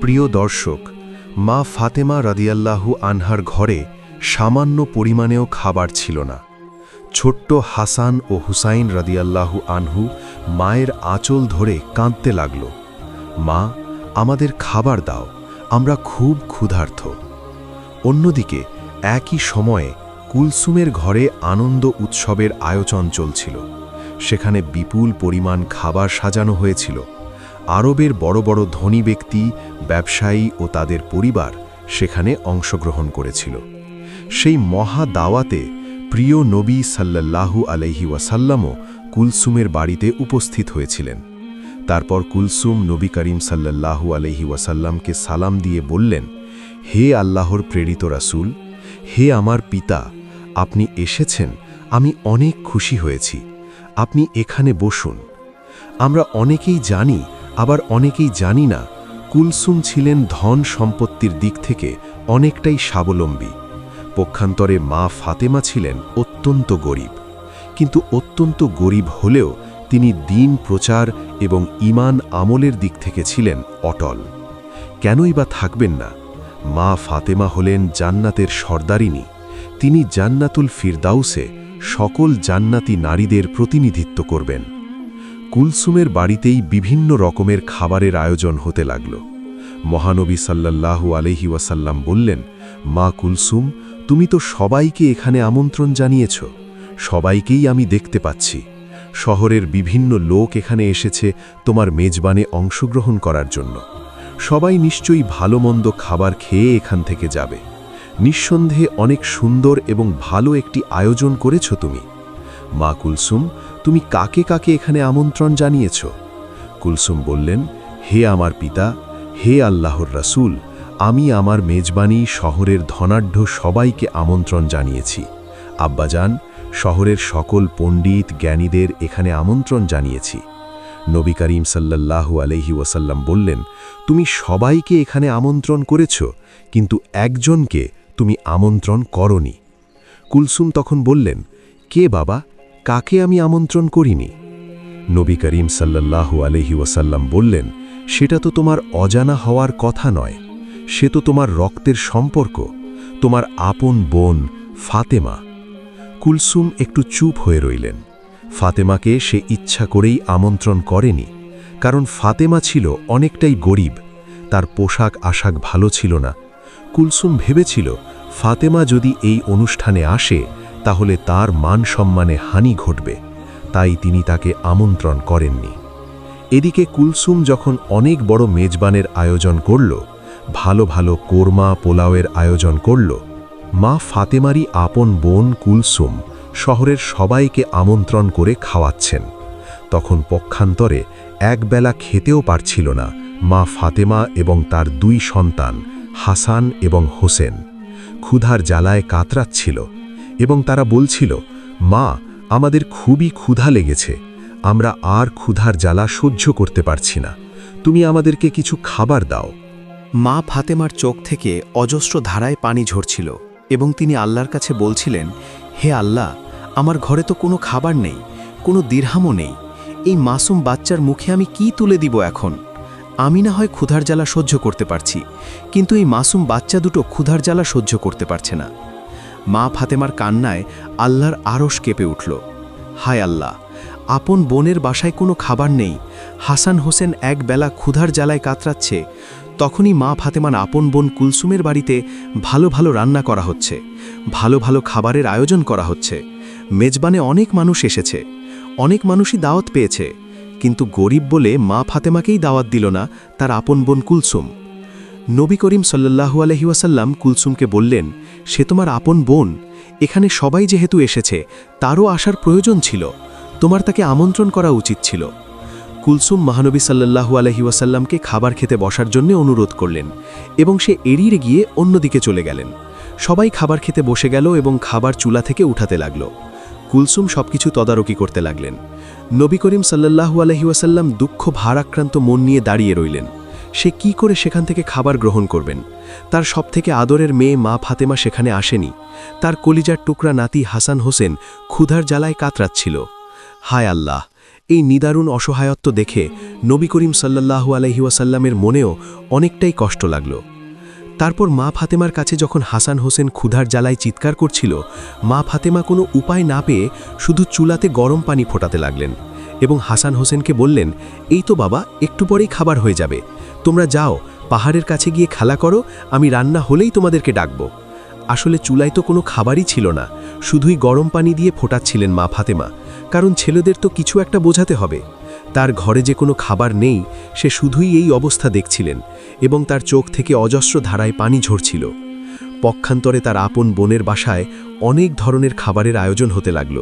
প্রিয় দর্শক, মা ফাতেমা রাদিয়াল্লাহু আনহার ঘরে সামান্য পরিমাণেও খাবার ছিল না। ছোট্ট হাসান ও হুসাইন রাদিয়াল্লাহু আনহু মায়ের আঁচল ধরে কাঁদতে লাগল, মা, আমাদের খাবার দাও, আমরা খুব ক্ষুধার্ত। অন্যদিকে একই সময়ে কুলসুমের ঘরে আনন্দ উৎসবের আয়োজন চলছিল। সেখানে বিপুল পরিমাণ খাবার সাজানো হয়েছিল। আরবের বড় বড় ধনী ব্যক্তি, ব্যবসায়ী ও তাদের পরিবার সেখানে অংশগ্রহণ করেছিল। সেই মহা দাওয়াতে প্রিয় নবী সাল্লাল্লাহু আলাইহি ওয়াসাল্লামও কুলসুমের বাড়িতে উপস্থিত হয়েছিলেন। তারপর কুলসুম নবী করিম সাল্লাল্লাহু আলাইহি ওয়াসাল্লামকে সালাম দিয়ে বললেন, হে আল্লাহর প্রেরিত রাসূল, হে আমার পিতা, আপনি এসেছেন, আমি অনেক খুশি হয়েছি। আপনি এখানে বসুন। আমরা অনেকেই জানি, আবার অনেকেই জানি না, কুলসুম ছিলেন ধন সম্পত্তির দিক থেকে অনেকটাই স্বাবলম্বী। পক্ষান্তরে মা ফাতেমা ছিলেন অত্যন্ত গরিব। কিন্তু অত্যন্ত গরিব হলেও তিনি দ্বীন প্রচার এবং ঈমান আমলের দিক থেকে ছিলেন অটল। কেনই বা থাকবেন না? মা ফাতেমা হলেন জান্নাতের সর্দারিনী। তিনি জান্নাতুল ফিরদাউসে সকল জান্নাতি নারীদের প্রতিনিধিত্ব করবেন। কুলসুমের বাড়িতেই বিভিন্ন রকমের খাবারের আয়োজন হতে লাগল। মহানবী সাল্লাল্লাহু আলাইহি ওয়াসাল্লাম বললেন, মা কুলসুম, তুমি তো সবাইকে এখানে আমন্ত্রণ জানিয়েছ। সবাইকেই আমি দেখতে পাচ্ছি। শহরের বিভিন্ন লোক এখানে এসেছে তোমার মেজবানে অংশগ্রহণ করার জন্য। সবাই নিশ্চয়ই ভালো মন্দ খাবার খেয়ে এখান থেকে যাবে। নিঃসন্দেহে অনেক সুন্দর এবং ভালো একটি আয়োজন করেছ তুমি। মা কুলসুম, তুমি কাকে কাকে এখানে আমন্ত্রণ জানিয়েছ? কুলসুম বললেন, হে আমার পিতা, হে আল্লাহর রাসূল, আমি আমার মেজবানি শহরের ধনাঢ্য সবাইকে আমন্ত্রণ জানিয়েছি। আব্বাজান, শহরের সকল পণ্ডিত জ্ঞানীদের এখানে আমন্ত্রণ জানিয়েছি। নবী করিম সাল্লাল্লাহু আলাইহি ওয়াসাল্লাম বললেন, তুমি সবাইকে এখানে আমন্ত্রণ করেছ, কিন্তু একজনকে তুমি আমন্ত্রণ করনি। কুলসুম তখন বললেন, কে বাবা, কাকে আমি আমন্ত্রণ করিনি? নবী করিম সাল্লাল্লাহু আলাইহি ওয়াসাল্লাম বললেন, সেটা তো তোমার অজানা হওয়ার কথা নয়। সে তো তোমার রক্তের সম্পর্ক, তোমার আপন বোন ফাতেমা। কুলসুম একটু চুপ হয়ে রইলেন। ফাতেমাকে সে ইচ্ছা করেই আমন্ত্রণ করেনি, কারণ ফাতেমা ছিল অনেকটাই গরিব। তার পোশাক আশাক ভালো ছিল না। কুলসুম ভেবেছিল, ফাতেমা যদি এই অনুষ্ঠানে আসে তাহলে তার মান সম্মানে হানি ঘটবে, তাই তিনি তাকে আমন্ত্রণ করেননি। এদিকে কুলসুম যখন অনেক বড় মেজবানের আয়োজন করল, ভালো ভালো কোরমা পোলাওয়ের আয়োজন করল, মা ফাতেমারই আপন বোন কুলসুম শহরের সবাইকে আমন্ত্রণ করে খাওয়াচ্ছেন। তখন পক্ষান্তরে একবেলা খেতেও পারছিল না মা ফাতেমা এবং তার দুই সন্তান হাসান এবং হোসেন। ক্ষুধার জ্বালায় কাতরাচ্ছিল এবং তারা বলছিল, মা, আমাদের খুবই ক্ষুধা লেগেছে, আমরা আর ক্ষুধার জ্বালা সহ্য করতে পারছি না, তুমি আমাদেরকে কিছু খাবার দাও। মা ফাতেমার চোখ থেকে অজস্র ধারায় পানি ঝরছিল এবং তিনি আল্লাহর কাছে বলছিলেন, হে আল্লাহ, আমার ঘরে তো কোনো খাবার নেই, কোনো দিরহামও নেই। এই মাসুম বাচ্চার মুখে আমি কি তুলে দিব এখন? আমি না হয় ক্ষুধার জ্বালা সহ্য করতে পারছি, কিন্তু এই মাসুম বাচ্চা দুটো ক্ষুধার জ্বালা সহ্য করতে পারছে না। মা ফাতেমার কান্নায় আল্লাহর আরশ কেঁপে উঠল। হায় আল্লাহ, আপন বোনের বাসায় কোনো খাবার নেই, হাসান হোসেন এক বেলা ক্ষুধার জ্বালায় কাতরাচ্ছে। তখনই মা ফাতেমার আপন বোন কুলসুমের বাড়িতে ভালো ভালো রান্না করা হচ্ছে, ভালো ভালো খাবারের আয়োজন করা হচ্ছে। মেজবানে অনেক মানুষ এসেছে, অনেক মানুষই দাওয়াত পেয়েছে, কিন্তু গরিব বলে মা ফাতেমাকেই দাওয়াত দিল না তার আপন বোন কুলসুম। নবী করিম সাল্লাল্লাহু আলাইহি ওয়াসাল্লাম কুলসুমকে বললেন, সে তোমার আপন বোন, এখানে সবাই যেহেতু এসেছে তারও আসার প্রয়োজন ছিল, তোমার তাকে আমন্ত্রণ করা উচিত ছিল। কুলসুম মহানবী সাল্লাল্লাহু আলাইহি ওয়াসাল্লামকে খাবার খেতে বসার জন্য অনুরোধ করলেন এবং সে এড়িয়ে গিয়ে অন্যদিকে চলে গেলেন। সবাই খাবার খেতে বসে গেল এবং খাবার চুলা থেকে উঠাতে লাগল। কুলসুম সবকিছু তদারকি করতে লাগলেন। নবী করিম সাল্লাল্লাহু আলাইহি ওয়াসাল্লাম দুঃখ ভারাক্রান্ত মন নিয়ে দাঁড়িয়ে রইলেন। সে কি করে সেখান থেকে খাবার গ্রহণ করবেন? তার সবথেকে আদরের মেয়ে মা ফাতেমা সেখানে আসেনি। তার কলিজার টুকরা নাতি হাসান হোসেন ক্ষুধার জ্বালায় কাতরাচ্ছিল। হায় আল্লাহ, এই নিদারুণ অসহায়ত্ব দেখে নবী করিম সাল্লাল্লাহু আলাইহি ওয়াসাল্লামের মনেও অনেকটাই কষ্ট লাগল। তারপর মা ফাতেমার কাছে যখন হাসান হোসেন ক্ষুধার জ্বালায় চিৎকার করছিল, মা ফাতেমা কোনো উপায় না পেয়ে শুধু চুলাতে গরম পানি ফোটাতে লাগলেন এবং হাসান হোসেনকে বললেন, এই তো বাবা, একটু পরেই খাবার হয়ে যাবে, তোমরা যাও পাহাড়ের কাছে গিয়ে খেলা করো, আমি রান্না হলেই তোমাদেরকে ডাকব। আসলে চুলায় তো কোনো খাবারই ছিল না, শুধুই গরম পানি দিয়ে ফোটাচ্ছিলেন মা ফাতেমা, কারণ ছেলেদের তো কিছু একটা বোঝাতে হবে। তার ঘরে যে কোনো খাবার নেই, সে শুধুই এই অবস্থা দেখছিলেন এবং তার চোখ থেকে অজস্র ধারায় পানি ঝরছিল। পক্ষান্তরে তার আপন বোনের বাসায় অনেক ধরনের খাবারের আয়োজন হতে লাগল।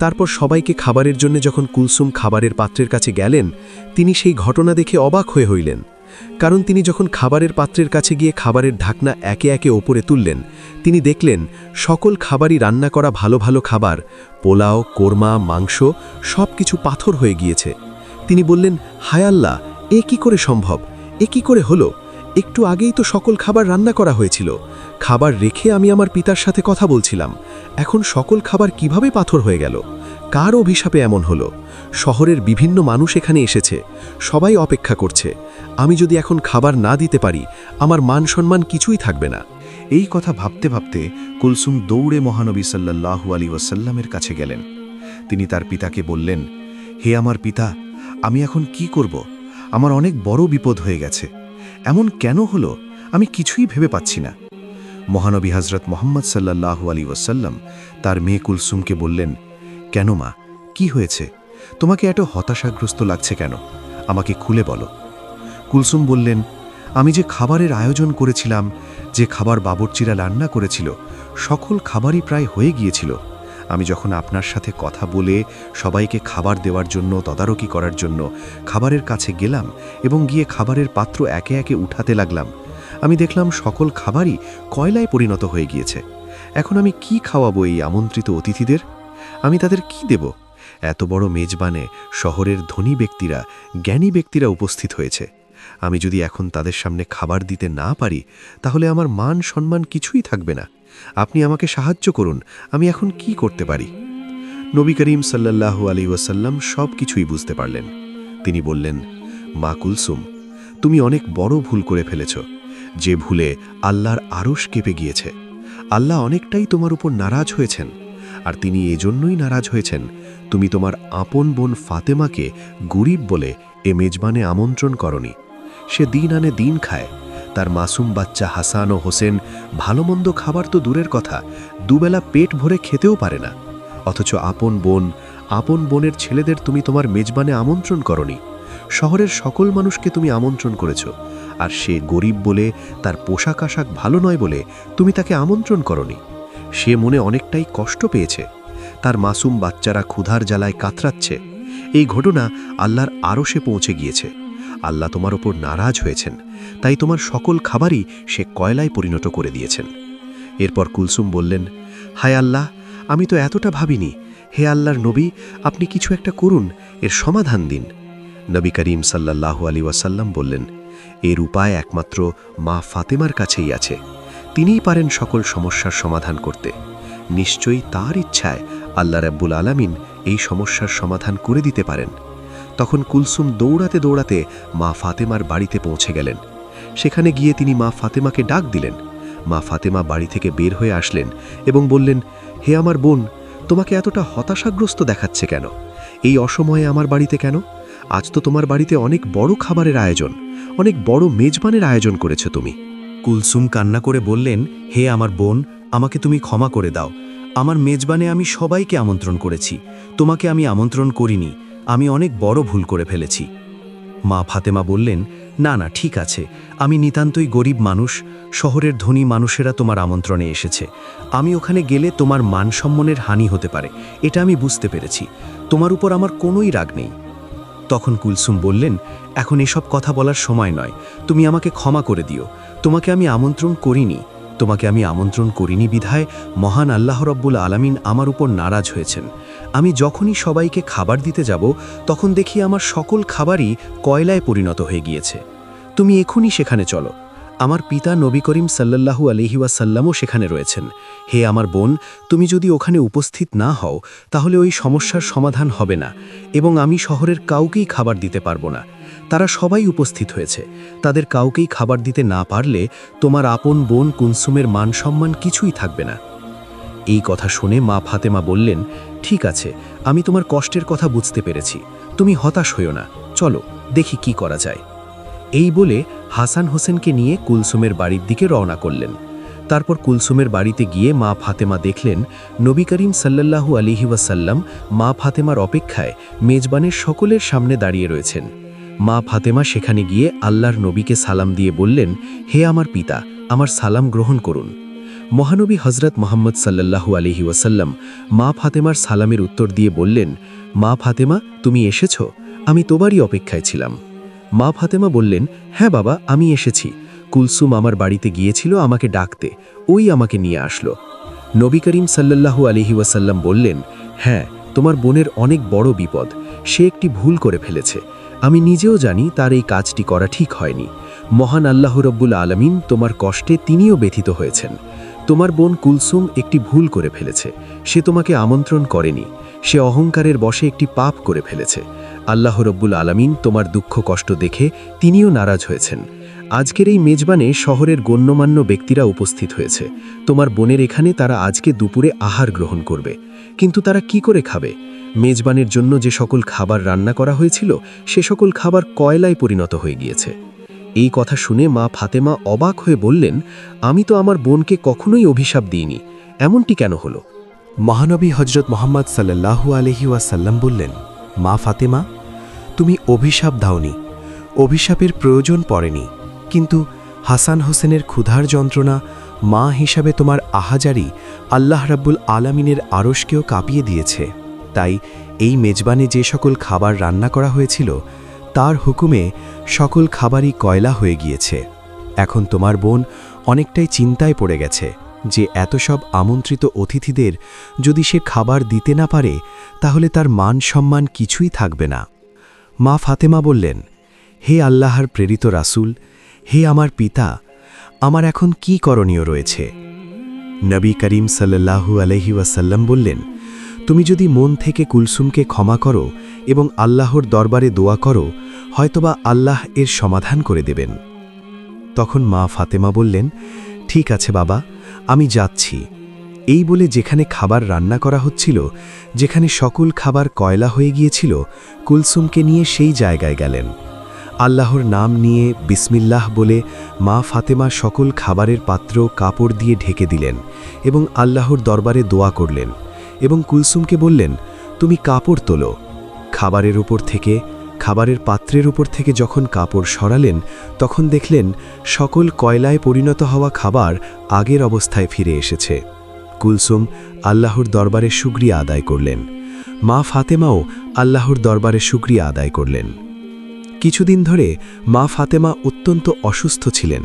তারপর সবাইকে খাবারের জন্য যখন কুলসুম খাবারের পাত্রের কাছে গেলেন, তিনি সেই ঘটনা দেখে অবাক হয়ে হইলেন, কারণ তিনি যখন খাবারের পাত্রের কাছে গিয়ে খাবারের ঢাকনা একে একে ওপরে তুললেন, তিনি দেখলেন সকল খাবারই রান্না করা ভালো ভালো খাবার, পোলাও, কোরমা, মাংস সব কিছু পাথর হয়ে গিয়েছে। তিনি বললেন, হায় আল্লাহ, এ কি করে সম্ভব, এ কি করে হলো? একটু আগেই তো সকল খাবার রান্না করা হয়েছিল, খাবার রেখে আমি আমার পিতার সাথে কথা বলছিলাম, এখন সকল খাবার কিভাবে পাথর হয়ে গেল? কার অভিশাপে এমন হলো? শহরের বিভিন্ন মানুষ এখানে এসেছে, সবাই অপেক্ষা করছে, আমি যদি এখন খাবার না দিতে পারি, আমার মান সম্মান কিছুই থাকবে না। এই কথা ভাবতে ভাবতে কুলসুম দৌড়ে মহানবী সাল্লাল্লাহু আলাইহি ওয়াসাল্লামের কাছে গেলেন। তিনি তার পিতাকে বললেন, হে আমার পিতা, আমি এখন কি করব? আমার অনেক বড় বিপদ হয়ে গেছে, এমন কেন হলো আমি কিছুই ভেবে পাচ্ছি না। মহানবী হযরত মুহাম্মদ সাল্লাল্লাহু আলাইহি ওয়াসাল্লাম তার মেয়ে কুলসুমকে বললেন, কেন মা, কি হয়েছে? তোমাকে এত হতাশাগ্রস্ত লাগছে কেন? আমাকে খুলে বলো। কুলসুম বললেন, আমি যে খাবারের আয়োজন করেছিলাম, যে খাবার বাবুর্চিরা রান্না করেছিল, সকল খাবারই প্রায় হয়ে গিয়েছিল। আমি যখন আপনার সাথে কথা বলে সবাইকে খাবার দেওয়ার জন্য, তদারকি করার জন্য খাবারের কাছে গেলাম এবং গিয়ে খাবারের পাত্র একে একে উঠাতে লাগলাম, আমি দেখলাম সকল খাবারই কয়লায় পরিণত হয়ে গিয়েছে। এখন আমি কি খাওয়াবো এই আমন্ত্রিত অতিথিদের? আমি তাদের কি দেব? এত বড় মেজবানে শহরের ধনী ব্যক্তিরা, জ্ঞানী ব্যক্তিরা উপস্থিত হয়েছে। আমি যদি এখন তাদের সামনে খাবার দিতে না পারি, তাহলে আমার মান সম্মান কিছুই থাকবে না। আপনি আমাকে সাহায্য করুন, আমি এখন কি করতে পারি? নবী করিম সাল্লাল্লাহু আলাইহি ওয়াসাল্লাম সব কিছুই বুঝতে পারলেন। তিনি বললেন, মা কুলসুম, তুমি অনেক বড় ভুল করে ফেলেছ, যে ভুলে আল্লাহর আরশ কেঁপে গিয়েছে। আল্লাহ অনেকটাই তোমার উপর নারাজ হয়েছেন, আর তিনি এজন্যই নারাজ হয়েছেন তুমি তোমার আপন বোন ফাতেমাকে গরিব বলে এ মেজবানে আমন্ত্রণ করনি। সে দিন আনে দিন খায়, তার মাসুম বাচ্চা হাসান ও হোসেন ভালো মন্দ খাবার তো দূরের কথা, দুবেলা পেট ভরে খেতেও পারে না। অথচ আপন বোনের ছেলেদের তুমি তোমার মেজবানে আমন্ত্রণ করনি। শহরের সকল মানুষকে তুমি আমন্ত্রণ করেছ, আর সে গরিব বলে, তার পোশাক আশাক ভালো নয় বলে তুমি তাকে আমন্ত্রণ করনি। সে মনে অনেকটাই কষ্ট পেয়েছে, তার মাসুম বাচ্চারা ক্ষুধার জ্বালায় কাতরাচ্ছে। এই ঘটনা আল্লাহর আরশে পৌঁছে গিয়েছে। আল্লাহ তোমার ওপর নারাজ হয়েছেন, তাই তোমার সকল খাবারই সে কয়লায় পরিণত করে দিয়েছেন। এরপর কুলসুম বললেন, হায় আল্লাহ, আমি তো এতটা ভাবিনি। হে আল্লাহর নবী, আপনি কিছু একটা করুন, এর সমাধান দিন। নবী করিম সাল্লাল্লাহু আলাইহি ওয়াসাল্লাম বললেন, এর উপায় একমাত্র মা ফাতেমার কাছেই আছে, তিনিই পারেন সকল সমস্যার সমাধান করতে। নিশ্চয়ই তার ইচ্ছায় আল্লাহ রাব্বুল আলামিন এই সমস্যার সমাধান করে দিতে পারেন। তখন কুলসুম দৌড়াতে দৌড়াতে মা ফাতেমার বাড়িতে পৌঁছে গেলেন। সেখানে গিয়ে তিনি মা ফাতেমাকে ডাক দিলেন। মা ফাতেমা বাড়ি থেকে বের হয়ে আসলেন এবং বললেন, হে আমার বোন, তোমাকে এতটা হতাশাগ্রস্ত দেখাচ্ছে কেন? এই অসময়ে আমার বাড়িতে কেন? আজ তো তোমার বাড়িতে অনেক বড় খাবারের আয়োজন, অনেক বড় মেজবানের আয়োজন করেছো তুমি। কুলসুম কান্না করে বললেন, হে আমার বোন, আমাকে তুমি ক্ষমা করে দাও। আমার মেজবানে আমি সবাইকে আমন্ত্রণ করেছি, তোমাকে আমি আমন্ত্রণ করিনি। আমি অনেক বড় ভুল করে ফেলেছি। মা ফাতেমা বললেন, না না, ঠিক আছে, আমি নিতান্তই গরিব মানুষ, শহরের ধনী মানুষেরা তোমার আমন্ত্রণে এসেছে। আমি ওখানে গেলে তোমার মান সম্মানের হানি হতে পারে, এটা আমি বুঝতে পেরেছি। তোমার উপর আমার কোনোই রাগ নেই। তখন কুলসুম বললেন, এখন এসব কথা বলার সময় নয়, তুমি আমাকে ক্ষমা করে দিও। তোমাকে আমি আমন্ত্রণ করিনি বিধায় মহান আল্লাহ রব্বুল আলামিন আমার উপর নারাজ হয়েছেন। আমি যখনই সবাইকে খাবার দিতে যাব, তখন দেখি আমার সকল খাবারই কয়লায় পরিণত হয়ে গিয়েছে। তুমি এখনই সেখানে চলো, আমার পিতা নবী করিম সাল্লাল্লাহু আলাইহি ওয়াসাল্লামও সেখানে রয়েছেন। হে আমার বোন, তুমি যদি ওখানে উপস্থিত না হও তাহলে ওই সমস্যার সমাধান হবে না এবং আমি শহরের কাউকেই খাবার দিতে পারবো না। তারা সবাই উপস্থিত হয়েছে, তাদের কাউকেই খাবার দিতে না পারলে তোমার আপন বোন কুলসুমের মান সম্মান কিছুই থাকবে না। এই কথা শুনে মা ফাতেমা বললেন, ঠিক আছে, আমি তোমার কষ্টের কথা বুঝতে পেরেছি, তুমি হতাশ হইও না, চলো দেখি কি করা যায়। এই বলে হাসান হোসেনকে নিয়ে কুলসুমের বাড়ির দিকে রওনা করলেন। তারপর কুলসুমের বাড়িতে গিয়ে মা ফাতেমা দেখলেন নবী করিম সাল্লাল্লাহু আলাইহি ওয়াসাল্লাম মা ফাতেমার অপেক্ষায় মেজবানের সকলের সামনে দাঁড়িয়ে রয়েছেন। মা ফাতেমা সেখানে গিয়ে আল্লাহর নবীকে সালাম দিয়ে বললেন, হে আমার পিতা, আমার সালাম গ্রহণ করুন। মহানবী হজরত মোহাম্মদ সাল্লাল্লাহু আলাইহি ওয়াসাল্লাম মা ফাতেমার সালামের উত্তর দিয়ে বললেন, মা ফাতেমা, তুমি এসেছ? আমি তোমারই অপেক্ষায় ছিলাম। মা ফাতেমা বললেন, হ্যাঁ বাবা, আমি এসেছি। কুলসুম আমার বাড়িতে গিয়েছিল আমাকে ডাকতে, ওই আমাকে নিয়ে আসলো। নবী করিম সাল্লাল্লাহু আলাইহি ওয়াসাল্লাম বললেন, হ্যাঁ, তোমার বোনের অনেক বড় বিপদ, সে একটি ভুল করে ফেলেছে। আমি নিজেও জানি তার এই কাজটি করা ঠিক হয়নি। মহান আল্লাহ রব্বুল আলামিন তোমার কষ্টে তিনিও ব্যথিত হয়েছেন। তোমার বোন কুলসুম একটি ভুল করে ফেলেছে, সে তোমাকে আমন্ত্রণ করেনি, সে অহংকারের বশে একটি পাপ করে ফেলেছে। আল্লাহ রব্বুল আলামিন তোমার দুঃখ কষ্ট দেখে তিনিও নারাজ হয়েছেন। আজকের এই মেজবানে শহরের গণ্যমান্য ব্যক্তিরা উপস্থিত হয়েছে। তোমার বোনের এখানে তারা আজকে দুপুরে আহার গ্রহণ করবে, কিন্তু তারা কি করে খাবে? মেজবানের জন্য যে সকল খাবার রান্না করা হয়েছিল সে সকল খাবার কয়লায় পরিণত হয়ে গিয়েছে। এই কথা শুনে মা ফাতেমা অবাক হয়ে বললেন, আমি তো আমার বোনকে কখনোই অভিশাপ দিইনি, এমনটি কেন হলো? মহানবী হজরত মোহাম্মদ সাল্লাল্লাহু আলাইহি ওয়াসাল্লাম বললেন, মা ফাতেমা, তুমি অভিশাপ দাওনি, অভিশাপের প্রয়োজন পড়েনি, কিন্তু হাসান হোসেনের ক্ষুধার যন্ত্রণা মা হিসাবে তোমার আহাজারি আল্লাহ রাব্বুল আলামিনের আরশকেও কাঁপিয়ে দিয়েছে। তাই এই মেজবানে যে সকল খাবার রান্না করা হয়েছিল তার হুকুমে সকল খাবারই কয়লা হয়ে গিয়েছে। এখন তোমার বোন অনেকটাই চিন্তায় পড়ে গেছে যে এত সব আমন্ত্রিত অতিথিদের যদি সে খাবার দিতে না পারে তাহলে তার মান সম্মান কিছুই থাকবে না। মা ফাতেমা বললেন, হে আল্লাহর প্রেরিত রাসূল, হে আমার পিতা, আমার এখন কি করণীয় রয়েছে? নবী করিম সাল্লাল্লাহু আলাইহি ওয়াসাল্লাম বললেন, তুমি যদি মন থেকে কুলসুমকে ক্ষমা করো এবং আল্লাহর দরবারে দোয়া করো, হয়তোবা আল্লাহ এর সমাধান করে দেবেন। তখন মা ফাতেমা বললেন, ঠিক আছে বাবা, আমি যাচ্ছি। এই বলে যেখানে খাবার রান্না করা হচ্ছিল, যেখানে সকল খাবার কয়লা হয়ে গিয়েছিল, কুলসুমকে নিয়ে সেই জায়গায় গেলেন। আল্লাহর নাম নিয়ে বিসমিল্লাহ বলে মা ফাতেমা সকল খাবারের পাত্র কাপড় দিয়ে ঢেকে দিলেন এবং আল্লাহর দরবারে দোয়া করলেন এবং কুলসুমকে বললেন, তুমি কাপড় তোলো। খাবারের পাত্রের উপর থেকে যখন কাপড় সরালেন তখন দেখলেন সকল কয়লায় পরিণত হওয়া খাবার আগের অবস্থায় ফিরে এসেছে। কুলসুম আল্লাহর দরবারে শুকরিয়া আদায় করলেন। মা ফাতেমাও আল্লাহর দরবারে শুকরিয়া আদায় করলেন। কিছুদিন ধরে মা ফাতেমা অত্যন্ত অসুস্থ ছিলেন।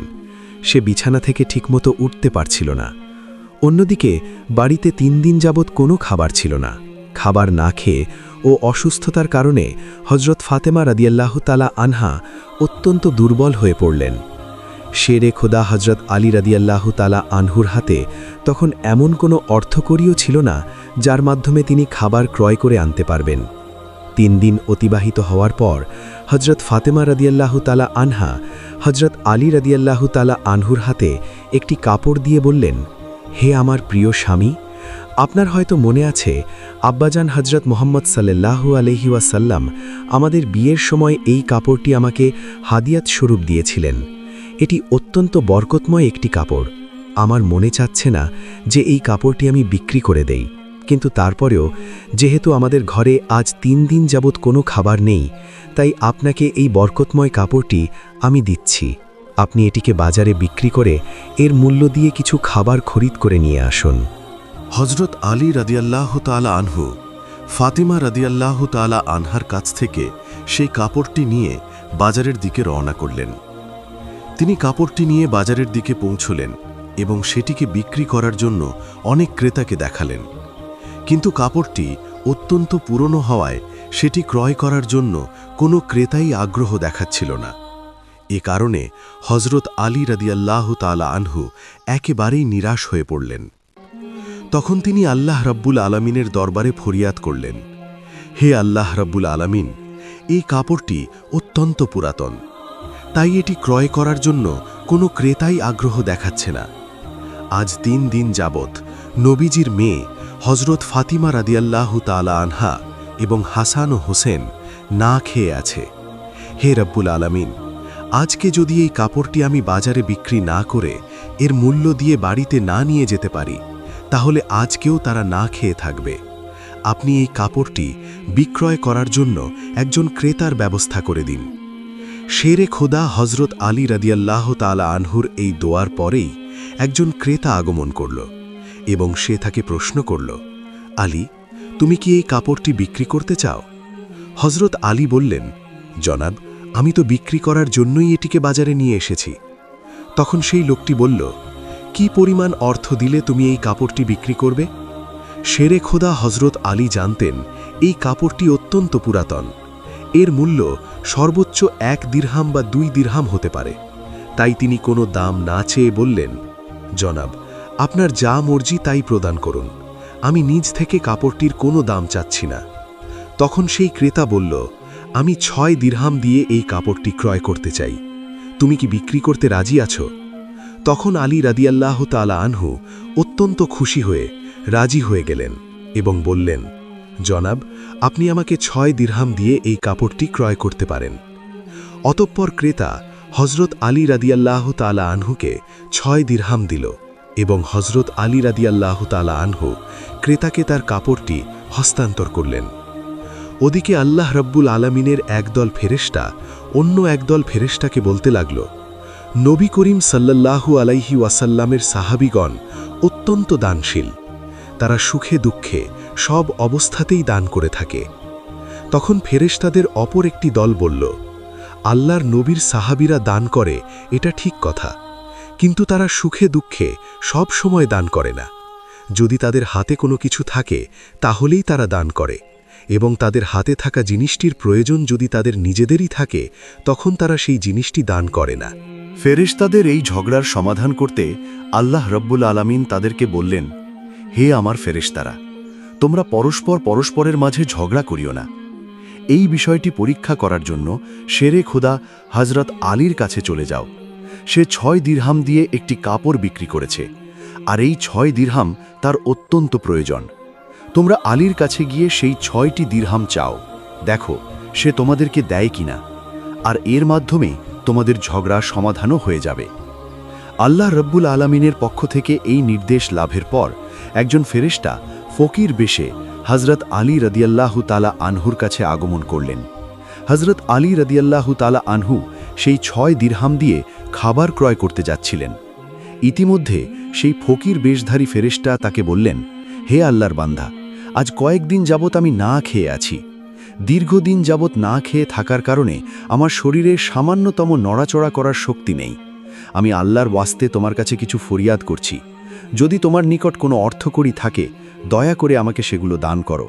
সে বিছানা থেকে ঠিকমতো উঠতে পারছিল না। অন্যদিকে বাড়িতে 3 দিন যাবৎ কোনো খাবার ছিল না। খাবার না খেয়ে ও অসুস্থতার কারণে হজরত ফাতেমা রাদিয়াল্লাহু তাআলা আনহা অত্যন্ত দুর্বল হয়ে পড়লেন। শেরে খোদা হজরত আলী রাদিয়াল্লাহু তাআলা আনহুর হাতে তখন এমন কোনো অর্থকড়িও ছিল না যার মাধ্যমে তিনি খাবার ক্রয় করে আনতে পারবেন। 3 দিন অতিবাহিত হওয়ার পর হজরত ফাতেমা রাদিয়াল্লাহু তাআলা আনহা হজরত আলী রাদিয়াল্লাহু তাআলা আনহুর হাতে একটি কাপড় দিয়ে বললেন, হে আমার প্রিয় স্বামী, আপনার হয়তো মনে আছে আব্বাজান হজরত মোহাম্মদ সাল্লাল্লাহু আলাইহি ওয়াসাল্লাম আমাদের বিয়ের সময় এই কাপড়টি আমাকে হাদিয়াত স্বরূপ দিয়েছিলেন। এটি অত্যন্ত বরকতময় একটি কাপড়। আমার মনে চাচ্ছে না যে এই কাপড়টি আমি বিক্রি করে দেই, কিন্তু তারপরেও যেহেতু আমাদের ঘরে আজ 3 দিন যাবৎ কোনো খাবার নেই, তাই আপনাকে এই বরকতময় কাপড়টি আমি দিচ্ছি। আপনি এটিকে বাজারে বিক্রি করে এর মূল্য দিয়ে কিছু খাবার খরিদ করে নিয়ে আসুন। হজরত আলী রাদিয়াল্লাহু তাআলা আনহু ফাতিমা রাদিয়াল্লাহু তাআলা আনহার কাছ থেকে সেই কাপড়টি নিয়ে বাজারের দিকে রওনা করলেন। তিনি কাপড়টি নিয়ে বাজারের দিকে পৌঁছলেন এবং সেটিকে বিক্রি করার জন্য অনেক ক্রেতাকে দেখালেন, কিন্তু কাপড়টি অত্যন্ত পুরনো হওয়ায় সেটি ক্রয় করার জন্য কোনো ক্রেতাই আগ্রহ দেখাচ্ছিল না। এ কারণে হজরত আলী রাদিয়াল্লাহু তাআলা আনহু একেবারেই নিরাশ হয়ে পড়লেন। তখন তিনি আল্লাহ রাব্বুল আলামিনের দরবারে ফরিয়াদ করলেন, হে আল্লাহ রাব্বুল আলামিন, এই কাপড়টি অত্যন্ত পুরাতন, তাই এটি ক্রয় করার জন্য কোনো ক্রেতাই আগ্রহ দেখাচ্ছে না। আজ 3 দিন যাবৎ নবীজির মেয়ে হজরত ফাতিমা রাদিয়াল্লাহু তাআলা আনহা এবং হাসান ও হোসেন না খেয়ে আছে। হে রব্বুল আলামিন, আজকে যদি এই কাপড়টি আমি বাজারে বিক্রি না করে এর মূল্য দিয়ে বাড়িতে না নিয়ে যেতে পারি, তাহলে আজকেও তারা না খেয়ে থাকবে। আপনি এই কাপড়টি বিক্রয় করার জন্য একজন ক্রেতার ব্যবস্থা করে দিন। শেরে খোদা হজরত আলী রাদিয়াল্লাহু তাআলা আনহুর এই দোয়ার পরেই একজন ক্রেতা আগমন করল এবং সে তাকে প্রশ্ন করল, আলী, তুমি কি এই কাপড়টি বিক্রি করতে চাও? হজরত আলী বললেন, জনাব, আমি তো বিক্রি করার জন্যই এটিকে বাজারে নিয়ে এসেছি। তখন সেই লোকটি বলল, কি পরিমাণ অর্থ দিলে তুমি এই কাপড়টি বিক্রি করবে? শেরে খোদা হজরত আলী জানতেন এই কাপড়টি অত্যন্ত পুরাতন, এর মূল্য সর্বোচ্চ 1 দিরহাম বা 2 দিরহাম হতে পারে। তাই তিনি কোনো দাম না চেয়ে বললেন, জনাব, আপনার যা মর্জি তাই প্রদান করুন, আমি নিজ থেকে কাপড়টির কোনো দাম চাচ্ছি না। তখন সেই ক্রেতা বলল, আমি 6 দিরহাম দিয়ে এই কাপড়টি ক্রয় করতে চাই, তুমি কি বিক্রি করতে রাজি আছো? তখন আলী রাদিয়াল্লাহু তাআলা আনহু অত্যন্ত খুশি হয়ে রাজি হয়ে গেলেন এবং বললেন, জনাব, আপনি আমাকে 6 দিরহাম দিয়ে এই কাপড়টি ক্রয় করতে পারেন। অতঃপর ক্রেতা হজরত আলী রাদিয়াল্লাহু তাআলা আনহুকে 6 দিরহাম দিল এবং হজরত আলী রাদিয়াল্লাহু তাআলা আনহু ক্রেতাকে তার কাপড়টি হস্তান্তর করলেন। ওদিকে আল্লাহ রাব্বুল আলামিনের একদল ফেরেশতা অন্য একদল ফেরেশতাকে বলতে লাগল, নবী করিম সাল্লাল্লাহু আলাইহি ওয়াসাল্লামের সাহাবীগণ অত্যন্ত দানশীল, তারা সুখে দুঃখে সব অবস্থাতেই দান করে থাকে। তখন ফেরেশতাদের অপর একটি দল বলল, আল্লাহর নবীর সাহাবীরা দান করে এটা ঠিক কথা, কিন্তু তারা সুখে দুঃখে সব সময় দান করে না। যদি তাদের হাতে কোনো কিছু থাকে তাহলেই তারা দান করে, এবং তাদের হাতে থাকা জিনিসটির প্রয়োজন যদি তাদের নিজেদেরই থাকে তখন তারা সেই জিনিসটি দান করে না। ফেরেশতাদের এই ঝগড়ার সমাধান করতে আল্লাহ রব্বুল আলামিন তাদেরকে বললেন, হে আমার ফেরেশতারা, তোমরা পরস্পরের মাঝে ঝগড়া করিও না। এই বিষয়টি পরীক্ষা করার জন্য শেরে খোদা হজরত আলীর কাছে চলে যাও। সে 6 দিরহাম দিয়ে একটি কাপড় বিক্রি করেছে, আর এই 6 দিরহাম তার অত্যন্ত প্রয়োজন। তোমরা আলীর কাছে গিয়ে সেই 6টি দিরহাম চাও, দেখো সে তোমাদেরকে দেয় কিনা, আর এর মাধ্যমে তোমাদের ঝগড়া সমাধানও হয়ে যাবে। আল্লাহ রব্বুল আলামিনের পক্ষ থেকে এই নির্দেশ লাভের পর একজন ফেরেশতা ফকির বেশে হজরত আলী রাদিয়াল্লাহু তাআলা আনহুর কাছে আগমন করলেন। হজরত আলী রাদিয়াল্লাহু তাআলা আনহু সেই 6 দিরহাম দিয়ে খাবার ক্রয় করতে যাচ্ছিলেন। ইতিমধ্যে সেই ফকির বেশধারী ফেরেশতা তাকে বললেন, হে আল্লাহর বান্দা, আজ কয়েকদিন যাবৎ আমি না খেয়ে আছি। দীর্ঘদিন যাবৎ না খেয়ে থাকার কারণে আমার শরীরে সামান্যতম নড়াচড়া করার শক্তি নেই। আমি আল্লাহর ওয়াস্তে তোমার কাছে কিছু ফরিয়াদ করছি। যদি তোমার নিকট কোনো অর্থকড়ি থাকে, দয়া করে আমাকে সেগুলো দান করো,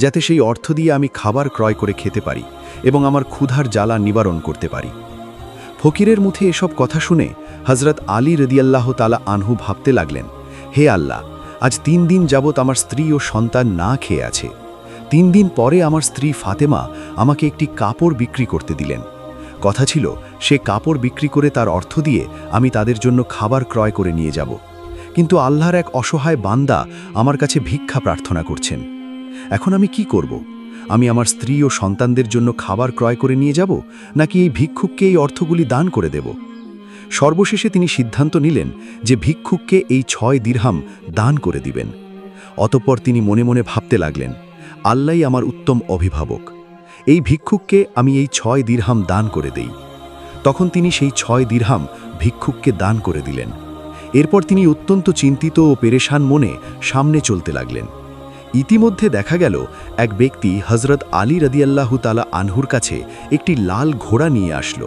যাতে সেই অর্থ দিয়ে আমি খাবার ক্রয় করে খেতে পারি এবং আমার ক্ষুধার জ্বালা নিবারণ করতে পারি। ফকিরের মুখে এসব কথা শুনে হজরত আলী রাদিয়াল্লাহু তাআলা আনহু ভাবতে লাগলেন, হে আল্লাহ, আজ 3 দিন যাবৎ আমার স্ত্রী ও সন্তান না খেয়ে আছে। 3 দিন পরে আমার স্ত্রী ফাতেমা আমাকে একটি কাপড় বিক্রি করতে দিলেন। কথা ছিল সে কাপড় বিক্রি করে তার অর্থ দিয়ে আমি তাদের জন্য খাবার ক্রয় করে নিয়ে যাব, কিন্তু আল্লাহর এক অসহায় বান্দা আমার কাছে ভিক্ষা প্রার্থনা করছেন। এখন আমি কি করব? আমি আমার স্ত্রী ও সন্তানদের জন্য খাবার ক্রয় করে নিয়ে যাব, নাকি এই ভিক্ষুককে এই অর্থগুলি দান করে দেব? সর্বশেষে তিনি সিদ্ধান্ত নিলেন যে ভিক্ষুককে এই 6 দিরহাম দান করে দিবেন। অতঃপর তিনি মনে মনে ভাবতে লাগলেন, আল্লাহই আমার উত্তম অভিভাবক, এই ভিক্ষুককে আমি এই 6 দিরহাম দান করে দেই। তখন তিনি সেই 6 দিরহাম ভিক্ষুককে দান করে দিলেন। এরপর তিনি অত্যন্ত চিন্তিত ও পেরেশান মনে সামনে চলতে লাগলেন। ইতিমধ্যে দেখা গেল এক ব্যক্তি হজরত আলী রাদিয়াল্লাহু তাআলা আনহুর কাছে একটি লাল ঘোড়া নিয়ে আসলো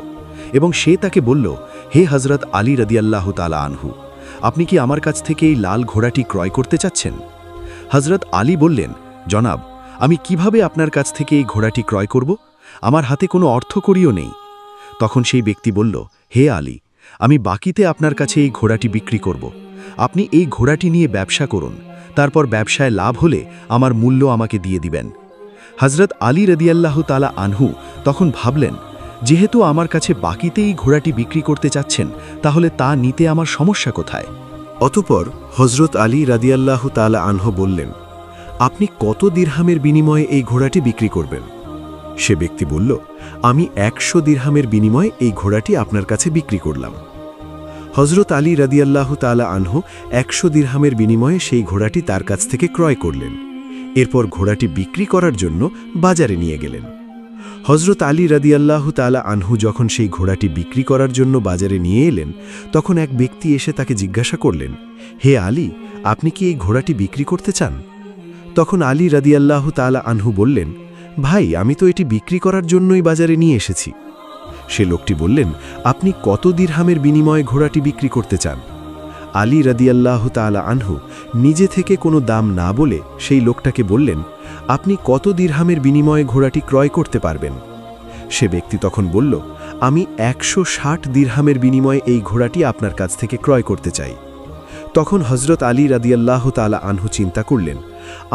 এবং সে তাকে বলল, হে হজরত আলী রাদিয়াল্লাহু তাআলা আনহু, আপনি কি আমার কাছ থেকে এই লাল ঘোড়াটি ক্রয় করতে চাচ্ছেন? হজরত আলী বললেন, জনাব, আমি কিভাবে আপনার কাছ থেকে এই ঘোড়াটি ক্রয় করব? আমার হাতে কোনো অর্থকড়িও নেই। তখন সেই ব্যক্তি বলল, হে আলী, আমি বাকিতে আপনার কাছে এই ঘোড়াটি বিক্রি করব। আপনি এই ঘোড়াটি নিয়ে ব্যবসা করুন, তারপর ব্যবসায় লাভ হলে আমার মূল্য আমাকে দিয়ে দিবেন। হজরত আলী রাদিয়াল্লাহু তাআলা আনহু তখন ভাবলেন, যেহেতু আমার কাছে বাকিতে এই ঘোড়াটি বিক্রি করতে চাচ্ছেন, তাহলে তা নিতে আমার সমস্যা কোথায়? অতঃপর হজরত আলী রাদিয়াল্লাহু তাআলা আনহু বললেন, আপনি কত দিরহামের বিনিময়ে এই ঘোড়াটি বিক্রি করবেন? সে ব্যক্তি বলল, আমি 100 দিরহামের বিনিময়ে এই ঘোড়াটি আপনার কাছে বিক্রি করলাম। হজরত আলী রাদিয়াল্লাহু তাআলা আনহু 100 দিরহামের বিনিময়ে সেই ঘোড়াটি তার কাছ থেকে ক্রয় করলেন। এরপর ঘোড়াটি বিক্রি করার জন্য বাজারে নিয়ে গেলেন। হজরত আলী রাদিয়াল্লাহু তাআলা আনহু যখন সেই ঘোড়াটি বিক্রি করার জন্য বাজারে নিয়ে এলেন, তখন এক ব্যক্তি এসে তাকে জিজ্ঞাসা করলেন, হে আলী, আপনি কি এই ঘোড়াটি বিক্রি করতে চান? তখন আলী রাদিয়াল্লাহু তাআলা আনহু বললেন, ভাই, আমি তো এটি বিক্রি করার জন্যই বাজারে নিয়ে এসেছি। সে লোকটি বললেন, আপনি কত দিরহামের বিনিময়ে ঘোড়াটি বিক্রি করতে চান? আলী রাদিয়াল্লাহু তাআলা আনহু নিজে থেকে কোনো দাম না বলে সেই লোকটাকে বললেন, আপনি কত দিরহামের বিনিময়ে ঘোড়াটি ক্রয় করতে পারবেন? সে ব্যক্তি তখন বলল, আমি 160 দিরহামের বিনিময়ে এই ঘোড়াটি আপনার কাছ থেকে ক্রয় করতে চাই। তখন হজরত আলী রাদিয়াল্লাহু তাআলা আনহু চিন্তা করলেন,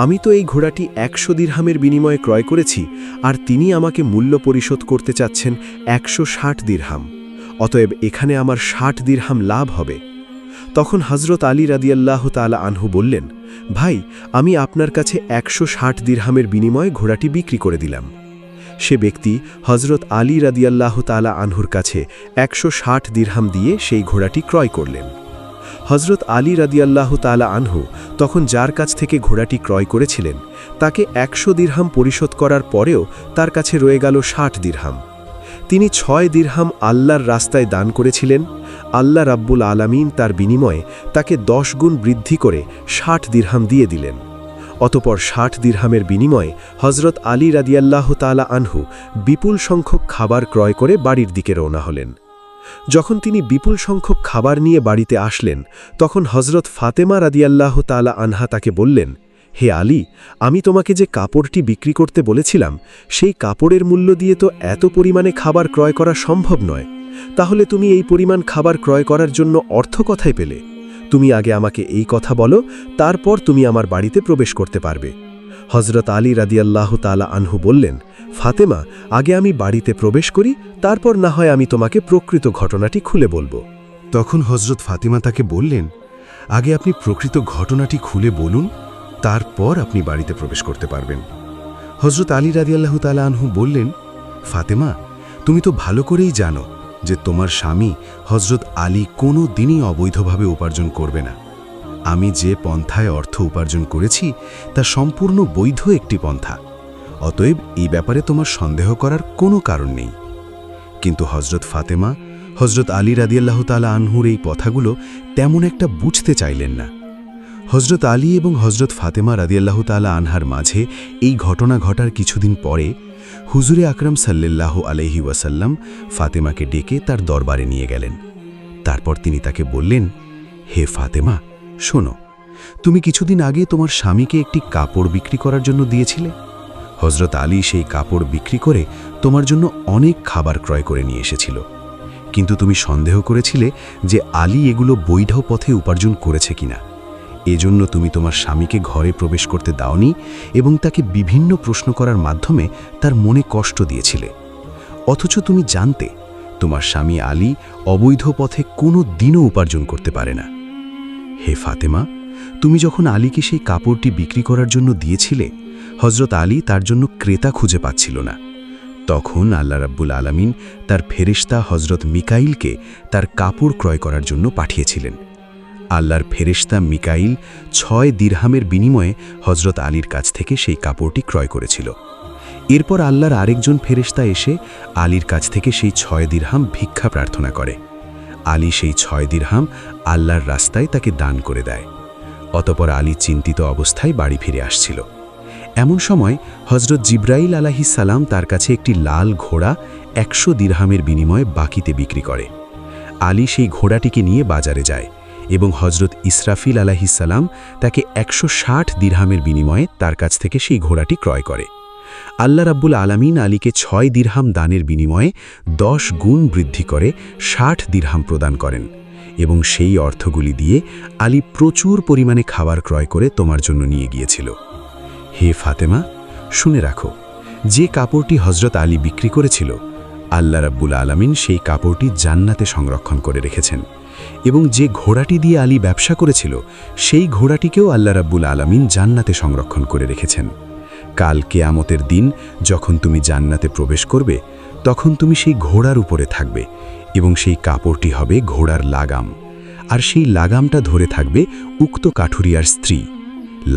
আমি তো এই ঘোড়াটি 100 দিরহামের বিনিময়ে ক্রয় করেছি, আর তিনি আমাকে মূল্য পরিশোধ করতে চাচ্ছেন 160 দিরহাম। অতএব এখানে আমার 60 দিরহাম লাভ হবে। তখন হজরত আলী রাদিয়াল্লাহু তাআলা আনহু বললেন, ভাই, আমি আপনার কাছে 160 দিরহামের বিনিময়ে ঘোড়াটি বিক্রি করে দিলাম। সে ব্যক্তি হজরত আলী রাদিয়াল্লাহু তাআলা আনহুর কাছে 160 দিরহাম দিয়ে সেই ঘোড়াটি ক্রয় করলেন। হজরত আলী রাদিয়াল্লাহু তাআলা আনহু তখন যার কাছ থেকে ঘোড়াটি ক্রয় করেছিলেন, তাকে 100 দিরহাম পরিশোধ করার পরেও তার কাছে রয়ে গেল 60 দিরহাম। তিনি 6 দিরহাম আল্লাহর রাস্তায় দান করেছিলেন। আল্লাহ রাব্বুল আলামিন তার বিনিময়ে তাকে 10 গুণ বৃদ্ধি করে 60 দিরহাম দিয়ে দিলেন। অতপর 60 দিরহামের বিনিময়ে হজরত আলী রাদিয়াল্লাহু তাআলা আনহু বিপুল সংখ্যক খাবার ক্রয় করে বাড়ির দিকে রওনা হলেন। যখন তিনি বিপুল সংখ্যক খাবার নিয়ে বাড়িতে আসলেন, তখন হজরত ফাতেমা রাদিয়াল্লাহু তাআলা আনহা তাকে বললেন, হে আলী, আমি তোমাকে যে কাপড়টি বিক্রি করতে বলেছিলাম, সেই কাপড়ের মূল্য দিয়ে তো এত পরিমাণে খাবার ক্রয় করা সম্ভব নয়। তাহলে তুমি এই পরিমাণ খাবার ক্রয় করার জন্য অর্থ কোথায় পেলে? তুমি আগে আমাকে এই কথা বলো, তারপর তুমি আমার বাড়িতে প্রবেশ করতে পারবে। হজরত আলী রাদিয়াল্লাহু তাআলা আনহু বললেন, ফাতেমা, আগে আমি বাড়িতে প্রবেশ করি, তারপর না হয় আমি তোমাকে প্রকৃত ঘটনাটি খুলে বলবো। তখন হজরত ফাতেমা তাকে বললেন, আগে আপনি প্রকৃত ঘটনাটি খুলে বলুন, তারপর আপনি বাড়িতে প্রবেশ করতে পারবেন। হজরত আলী রাদিয়াল্লাহু তাআলা আনহু বললেন, ফাতেমা, তুমি তো ভালো করেই জানো যে তোমার স্বামী হজরত আলী কোনো দিনই অবৈধভাবে উপার্জন করবে না। আমি যে পন্থায় অর্থ উপার্জন করেছি তা সম্পূর্ণ বৈধ একটি পন্থা। অতএব এই ব্যাপারে তোমার সন্দেহ করার কোনো কারণ নেই। কিন্তু হজরত ফাতেমা হজরত আলী রাদিয়াল্লাহু তাআলা আনহুর এই কথাগুলো তেমন একটা বুঝতে চাইলেন না। হজরত আলী এবং হজরত ফাতেমা রাদিয়াল্লাহু তাআলা আনহার মাঝে এই ঘটনা ঘটার কিছুদিন পরে হুজুরে আকরাম সাল্লাল্লাহু আলাইহি ওয়াসাল্লাম ফাতেমাকে ডেকে তার দরবারে নিয়ে গেলেন। তারপর তিনি তাকে বললেন, হে ফাতেমা, শোনো, তুমি কিছুদিন আগে তোমার স্বামীকে একটি কাপড় বিক্রি করার জন্য দিয়েছিলে। হজরত আলী সেই কাপড় বিক্রি করে তোমার জন্য অনেক খাবার ক্রয় করে নিয়ে এসেছিল, কিন্তু তুমি সন্দেহ করেছিলে যে আলী এগুলো বৈধ পথে উপার্জন করেছে কিনা। এজন্য তুমি তোমার স্বামীকে ঘরে প্রবেশ করতে দাওনি এবং তাকে বিভিন্ন প্রশ্ন করার মাধ্যমে তার মনে কষ্ট দিয়েছিলে। অথচ তুমি জানতে তোমার স্বামী আলী অবৈধ পথে কোনো দিনও উপার্জন করতে পারে না। হে ফাতেমা, তুমি যখন আলীকে সেই কাপড়টি বিক্রি করার জন্য দিয়েছিলে, হজরত আলী তার জন্য ক্রেতা খুঁজে পাচ্ছিল না। তখন আল্লাহ রাব্বুল আলামিন তার ফেরেশতা হজরত মিকাইলকে তার কাপড় ক্রয় করার জন্য পাঠিয়েছিলেন। আল্লাহর ফেরেশতা মিকাইল 6 দিরহামের বিনিময়ে হজরত আলীর কাছ থেকে সেই কাপড়টি ক্রয় করেছিল। এরপর আল্লাহর আরেকজন ফেরেশতা এসে আলীর কাছ থেকে সেই 6 দিরহাম ভিক্ষা প্রার্থনা করে। আলী সেই 6 দিরহাম আল্লাহর রাস্তায় তাকে দান করে দেয়। অতঃপর আলী চিন্তিত অবস্থায় বাড়ি ফিরে আসছিল। এমন সময় হজরত জিব্রাইল আলাইহিস সালাম তার কাছে একটি লাল ঘোড়া 100 দিরহামের বিনিময়ে বাকিতে বিক্রি করে। আলী সেই ঘোড়াটিকে নিয়ে বাজারে যায় এবং হজরত ইসরাফিল আলাইহিস সালাম তাকে 160 দিরহামের বিনিময়ে তার কাছ থেকে সেই ঘোড়াটি ক্রয় করে। আল্লাহ রাব্বুল আলামিন আলীকে 6 দিরহাম দানের বিনিময়ে 10 গুণ বৃদ্ধি করে 60 দিরহাম প্রদান করেন এবং সেই অর্থগুলি দিয়ে আলী প্রচুর পরিমাণে খাবার ক্রয় করে তোমার জন্য নিয়ে গিয়েছিল। হে ফাতেমা, শুনে রাখো, যে কাপড়টি হযরত আলী বিক্রি করেছিল, আল্লাহ রাব্বুল আলামিন সেই কাপড়টি জান্নাতে সংরক্ষণ করে রেখেছেন এবং যে ঘোড়াটি দিয়ে আলী ব্যবসা করেছিল, সেই ঘোড়াটিকেও আল্লাহ রাব্বুল আলামিন জান্নাতে সংরক্ষণ করে রেখেছেন। কাল কিয়ামতের দিন যখন তুমি জান্নাতে প্রবেশ করবে, তখন তুমি সেই ঘোড়ার উপরে থাকবে এবং সেই কাপড়টি হবে ঘোড়ার লাগাম, আর সেই লাগামটা ধরে থাকবে উক্ত কাঠুরিয়ার স্ত্রী।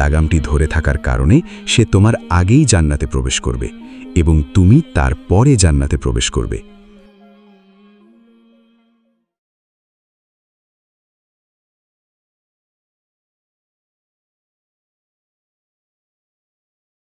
লাগামটি ধরে থাকার কারণে সে তোমার আগেই জান্নাতে প্রবেশ করবে এবং তুমি তার পরে জান্নাতে প্রবেশ করবে।